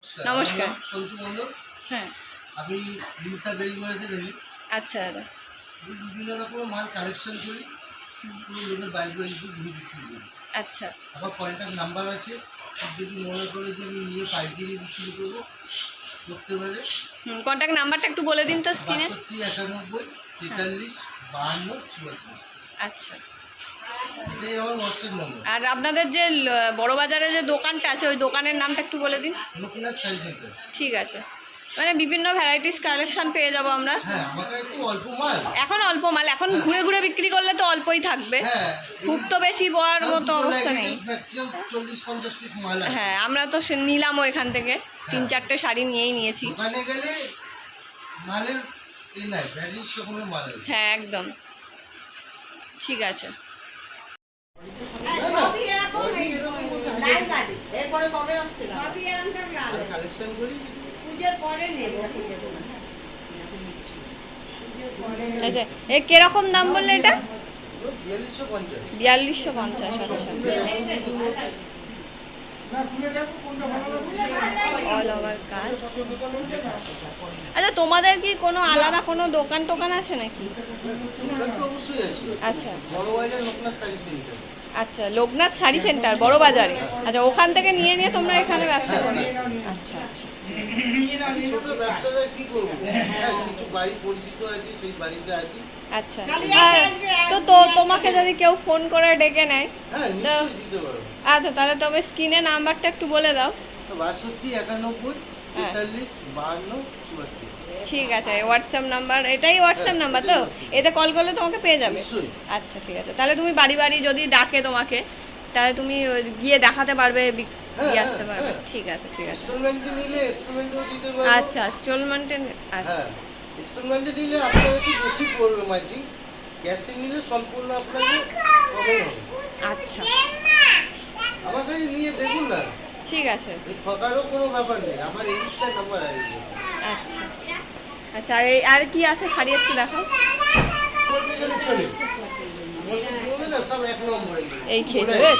নমস্কার। সন্তু মণ্ডল। হ্যাঁ, আমি লিমিতা বেলগড়াতে থাকি। আচ্ছা দাদা। আমি বিভিন্ন রকমের মাল কালেকশন করি, পুরো লোকের বাড়ি বাড়ি ঘুরে বিক্রি করি। আচ্ছা, আমার কন্ট্যাক্ট নাম্বার আছে, যদি মনে করে যে আমি নিয়ে পাইকারি বিক্রি করবো করতে পারে। কন্ট্যাক্ট নাম্বারটা একটু বলে দিন তো স্ক্রিনে। 62 91 43 52 74। আচ্ছা, এটাই আমার হোয়াটসঅ্যাপ নম্বর। আর আপনাদের যে বড় বাজারে যে দোকানটা আছে ওই দোকানের নামটা একটু বলে দিন। লোকনাথ শাড়ি সেন্টার। ঠিক আছে, মানে বিভিন্ন ভ্যারাইটিস কালেকশন পেয়ে যাবো আমরা। হ্যাঁ, আমাকে একটু অল্প মাল। এখন অল্প মাল, এখন ঘুরে ঘুরে বিক্রি করলে তো অল্পই থাকবে। হ্যাঁ, খুব তো বেশি বড় মতো অবস্থা নেই। ম্যাক্সিমাম 40-50 পিস মাল আছে। হ্যাঁ, আমরা তো নিলামও এখান থেকে 3-4টে শাড়ি নিয়েই নিয়েছি। দোকানে গেলে মালের নাই, ভ্যারিস রকমের মাল আছে। হ্যাঁ, একদম ঠিক আছে। কালেকশন করি। আচ্ছা, এ কিরকম দাম বললে এটা? 4250। 4250। অল ওভার কাজ। আচ্ছা, তোমাদের কি কোনো আলাদা কোনো দোকান টোকান আছে নাকি? দোকান তো অবশ্যই আছে। আচ্ছা বড় বাজার লোকনাথ শাড়ি সেন্টার। আচ্ছা, লোকনাথ শাড়ি সেন্টার বড় বাজারে। আচ্ছা, ওখান থেকে নিয়ে নিয়ে তোমরা এখানে ব্যবসা করো? আচ্ছা আচ্ছা, ছোট ব্যবসাটা কি করবো, কিছু বাড়ি পরিচিত আছে, সেই বাড়িতে আসি। আচ্ছা। তো তোমাকে যদি কেউ ফোন করে ডেকে নেয়, হ্যাঁ, নিশ্চয়ই দিতে পারো। আচ্ছা, তাহলে তবে স্ক্রিনে নাম্বারটা একটু বলে দাও। 62 91 43 52 74। ঠিক আছে, হোয়াটসঅ্যাপ নাম্বার, এটাই হোয়াটসঅ্যাপ নাম্বার তো? এতে কল করলে তোমাকে পেয়ে যাবে? নিশ্চয়ই। আচ্ছা ঠিক আছে, তাহলে তুমি বাড়ি বাড়ি যদি ডাকে তোমাকে, তাহলে তুমি গিয়ে দেখাতে পারবে, দিয়ে আসতে পারবে। ঠিক আছে ঠিক আছে। ইনস্টলমেন্টে নিলে ইনস্টলমেন্টও দিতে পারবো। আচ্ছা, ইনস্টলমেন্টে। আচ্ছা হ্যাঁ, ইনস্টলমেন্টে নিলে আপনার একটু বেশি পড়বে মার্জিন, ক্যাশে নিলে সম্পূর্ণ আপনাকে কমই হবে। আচ্ছা আমার কাছে নিয়ে দেখুন না, ঠিক আছে। এই ঠকারও কোনো ব্যাপার নেই, আমার রেজিস্টার নাম্বার আছে। আচ্ছা আচ্ছা, আর কি আছে শাড়ি একটু দেখাও। বলতে গেলে চলে, বলবে না সব এক নম্বরে এই খেয়েছে রে।